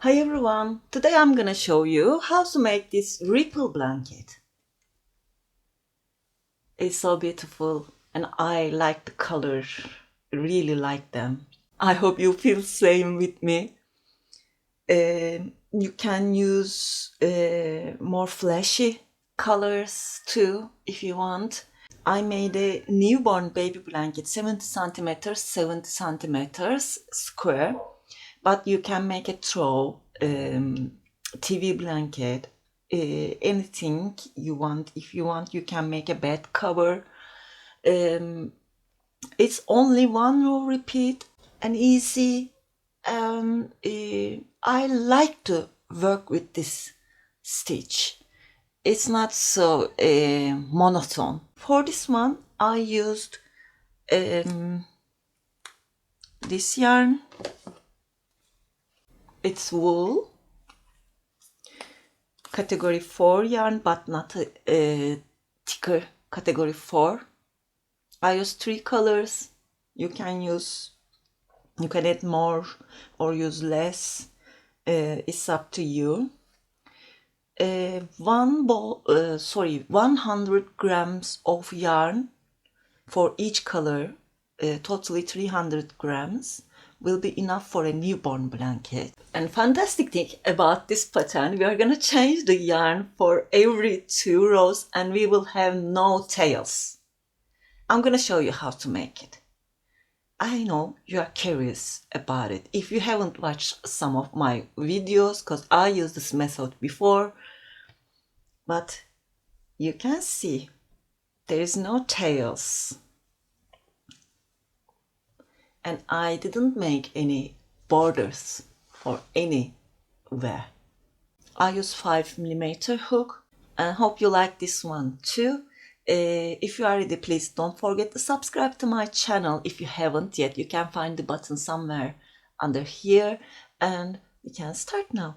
Hi everyone, today I'm gonna show you how to make this ripple blanket. It's so beautiful and I like the color, really like them. I hope you feel same with me. You can use more flashy colors too if you want. I made a newborn baby blanket 70 centimeters, 70 centimeters square, but you can make a throw, TV blanket, anything you want. If you want, you can make a bed cover. It's only one row repeat and easy. I like to work with this stitch. It's not so monotone. For this one, I used this yarn. It's wool, category 4 yarn, but not a thicker category 4. I use 3 colors. You can add more or use less. It's up to you. 100 grams of yarn for each color, totally 300 grams, will be enough for a newborn blanket. And fantastic thing about this pattern, we are gonna change the yarn for every 2 rows and we will have no tails. I'm gonna show you how to make it. I know you are curious about it. If you haven't watched some of my videos, because I used this method before, but you can see there is no tails. And I didn't make any borders for anywhere. I use 5mm hook and hope you like this one too. If you are ready, please don't forget to subscribe to my channel. If you haven't yet, you can find the button somewhere under here and we can start now.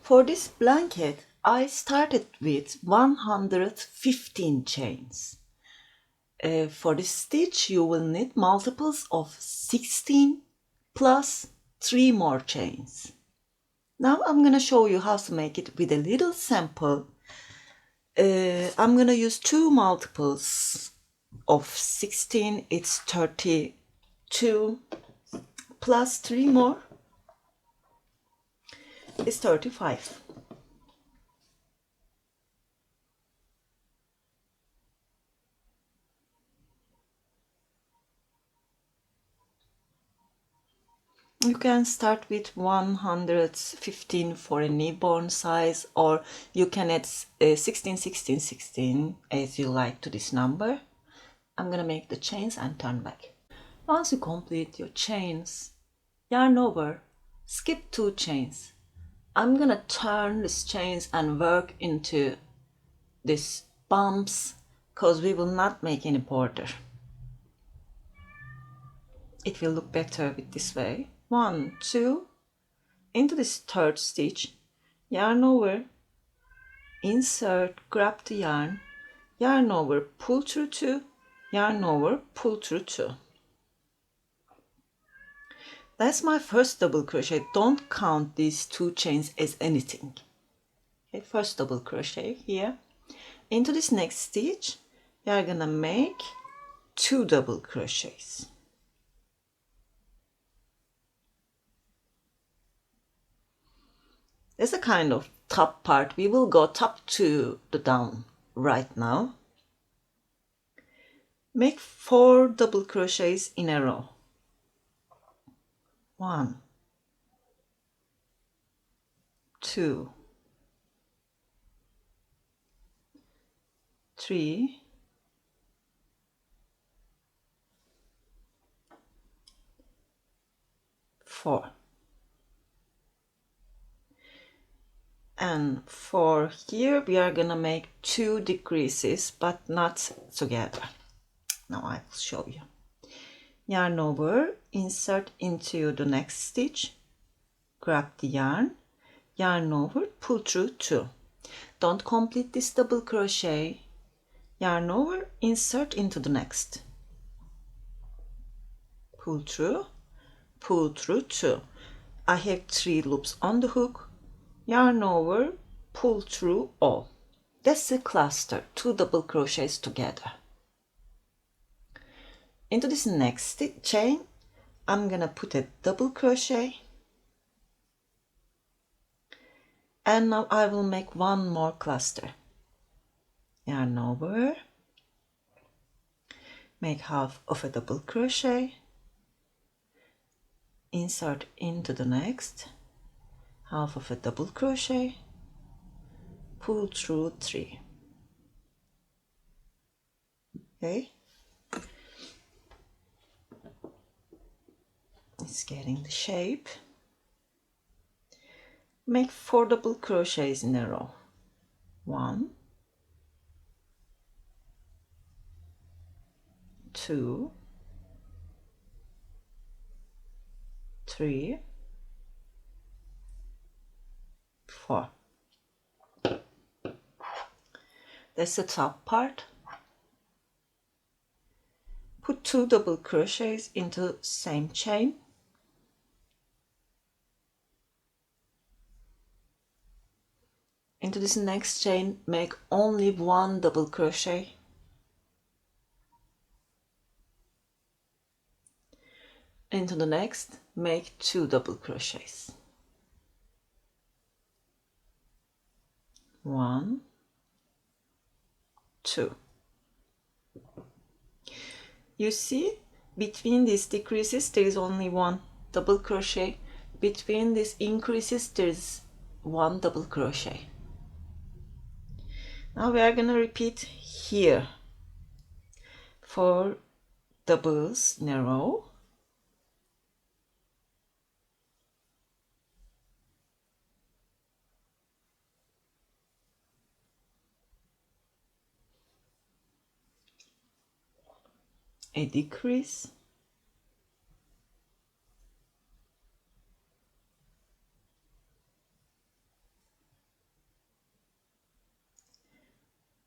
For this blanket, I started with 115 chains. For this stitch, you will need multiples of 16 plus 3 more chains. Now I'm gonna show you how to make it with a little sample. I'm gonna use 2 multiples of 16, it's 32, plus 3 more is 35. You can start with 115 for a newborn size, or you can add 16, 16, 16 as you like to this number. I'm gonna make the chains and turn back. Once you complete your chains, yarn over, skip 2 chains. I'm gonna turn these chains and work into these bumps because we will not make any border. It will look better with this way. 1, 2, into this 3rd stitch, yarn over, insert, grab the yarn over, pull through 2, yarn over, pull through 2. That's my first double crochet. Don't count these 2 chains as anything. Okay, first double crochet here. Into this next stitch, you're gonna make 2 double crochets. There's a kind of top part. We will go top to the down right now. Make 4 double crochets in a row. 1, 2, 3, 4. And for here we are gonna make 2 decreases, but not together. Now I will show you. Yarn over, insert into the next stitch, grab the yarn over, pull through 2. Don't complete this double crochet. yarn over, insert into the next, pull through 2. I have 3 loops on the hook, yarn over, pull through all. That's a cluster, 2 double crochets together. Into this next chain, I'm gonna put a double crochet, and now I will make one more cluster. Yarn over, make half of a double crochet, insert into the next, half of a double crochet, pull through 3. Okay, it's getting the shape. Make 4 double crochets in a row. 1, 2, 3, 4. That's the top part. Put 2 double crochets into same chain. Into this next chain, make only 1 double crochet. Into the next, make 2 double crochets. 1, 2. You see, between these decreases there is only 1 double crochet. Between these increases there is 1 double crochet. Now we are gonna repeat here 4 doubles in a row. A decrease,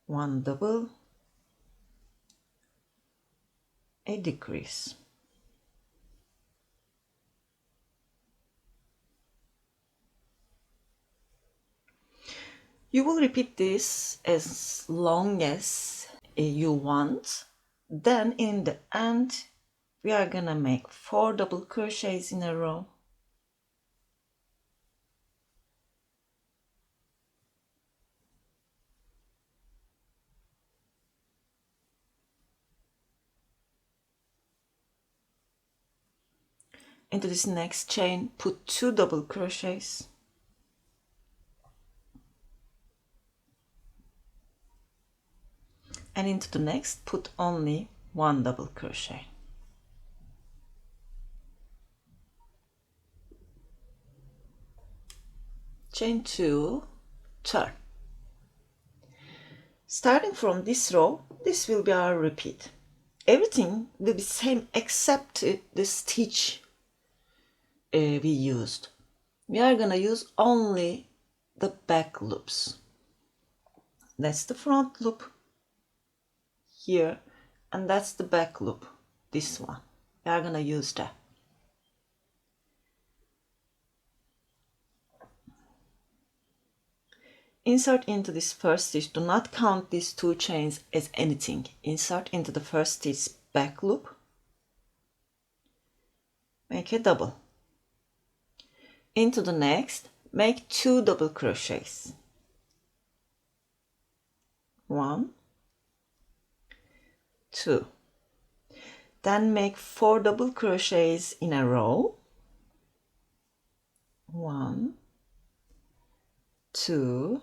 one double, a decrease. You will repeat this as long as you want. Then in the end, we are gonna make 4 double crochets in a row. Into this next chain, put 2 double crochets. And into the next, put only 1 double crochet. Chain 2, turn. Starting from this row, this will be our repeat. Everything will be same except the stitch we used. We are gonna use only the back loops. That's the front loop here, and that's the back loop, this one. We are gonna use that. Insert into this first stitch. Do not count these 2 chains as anything. Insert into the first stitch back loop. Make a double. Into the next, make 2 double crochets. 1, 2. Then make 4 double crochets in a row. 1, 2,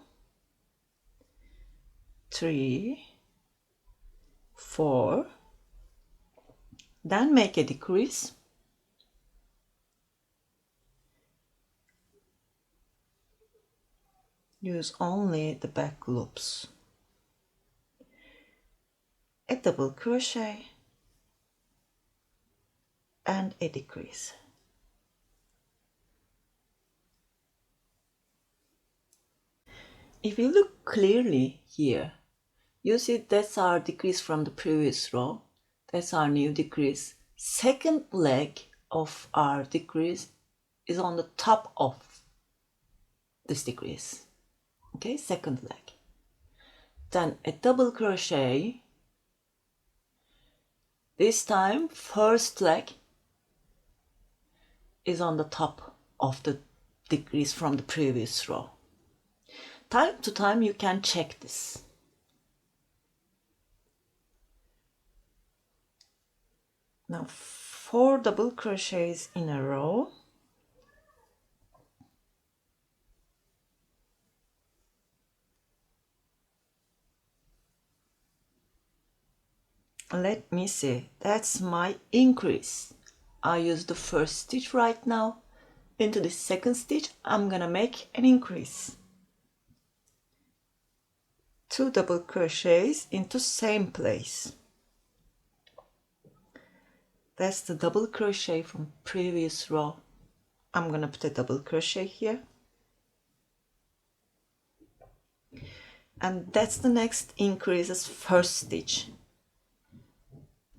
3, 4. Then make a decrease. Use only the back loops. A double crochet and a decrease. If you look clearly here, You see, that's our decrease from the previous row. That's our new decrease. Second leg of our decrease is on the top of this decrease. Okay, second leg. Then a double crochet. This time, first leg is on the top of the decrease from the previous row. Time to time, you can check this. Now 4 double crochets in a row. Let me see, that's my increase. I use the first stitch right now. Into the second stitch, I'm gonna make an increase. 2 double crochets into same place. That's the double crochet from previous row. I'm gonna put a double crochet here. And that's the next increase as first stitch.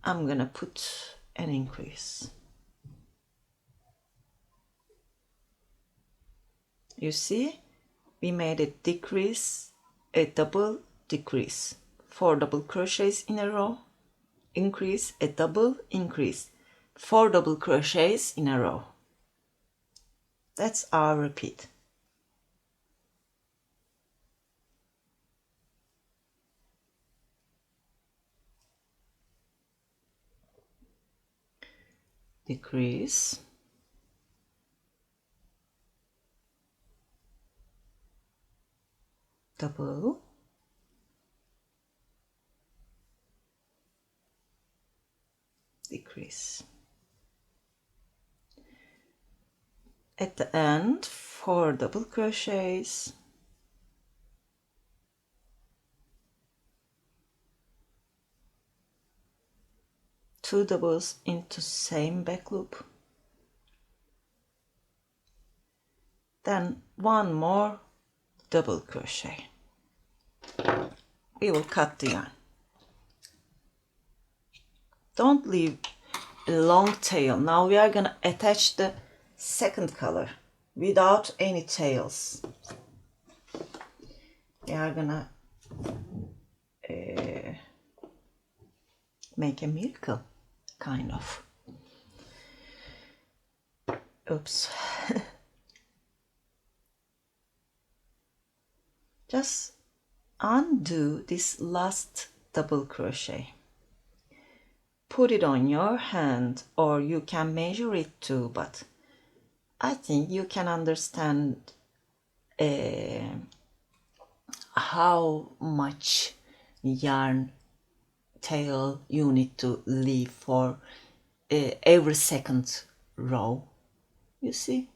I'm gonna put an increase. You see, we made a decrease, a double decrease. 4 double crochets in a row, increase, a double increase. 4 double crochets in a row. That's our repeat. Decrease, double, decrease. At the end, 4 double crochets, two doubles into same back loop, then one more double crochet. We will cut the yarn. Don't leave a long tail. Now we are gonna attach the second color without any tails. We are gonna make a miracle, kind of. Oops. Just undo this last double crochet. Put it on your hand, or you can measure it too, but I think you can understand how much yarn tail you need to leave for every second row. You see,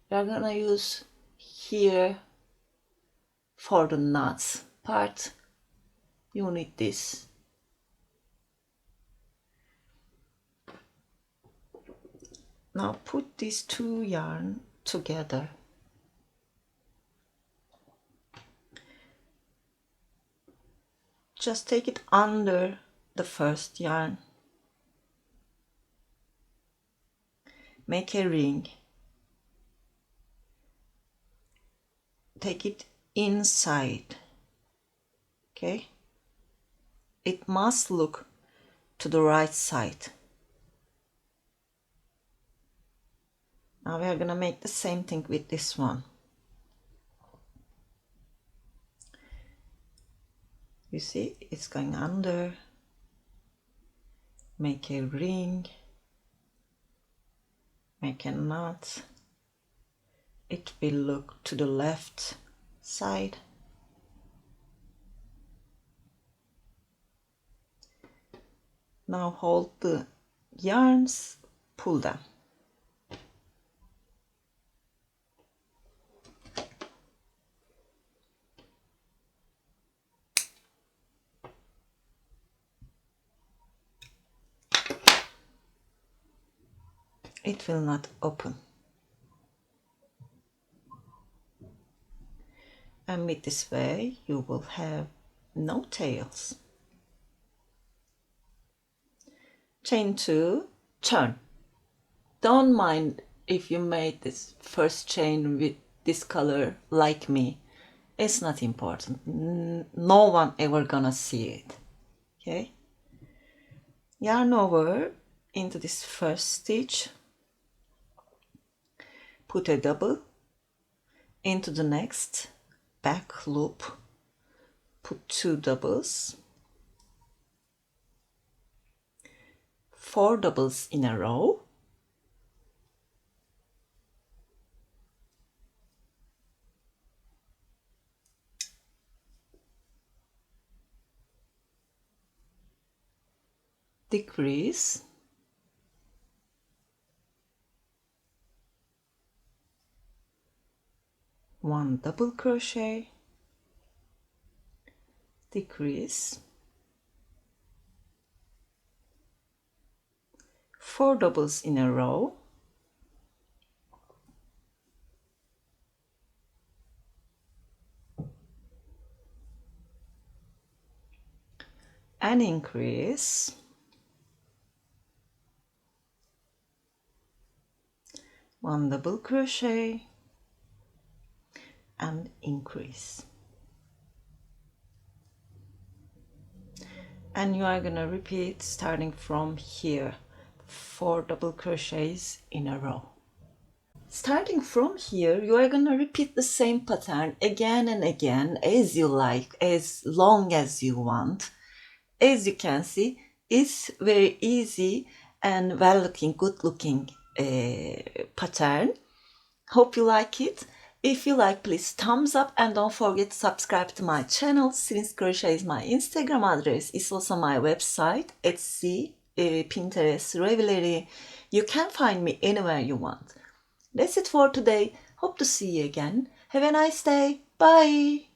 we're gonna use here for the knots part. You need this. Now put these two yarn together. Just take it under the first yarn. Make a ring. Take it inside. Okay? It must look to the right side. Now we are gonna make the same thing with this one. You see, it's going under. Make a ring. Make a knot. It will look to the left side. Now hold the yarns, pull them. It will not open. And with this way you will have no tails. Chain 2, turn. Don't mind if you made this first chain with this color like me. It's not important. No one ever gonna see it. Okay? Yarn over into this first stitch. Put a double into the next back loop. Put 2 doubles. 4 doubles in a row. Decrease. One double crochet, decrease, 4 doubles in a row, and increase, one double crochet, and increase. And you are gonna repeat starting from here, 4 double crochets in a row. Starting from here, you are gonna repeat the same pattern again and again as you like, as long as you want. As you can see, it's very easy and well looking, good looking pattern. Hope you like it. If you like, please thumbs up and don't forget to subscribe to my channel. Sirin's Crochet is my Instagram address. It's also my website, Etsy, Pinterest, Ravelry. You can find me anywhere you want. That's it for today. Hope to see you again. Have a nice day. Bye.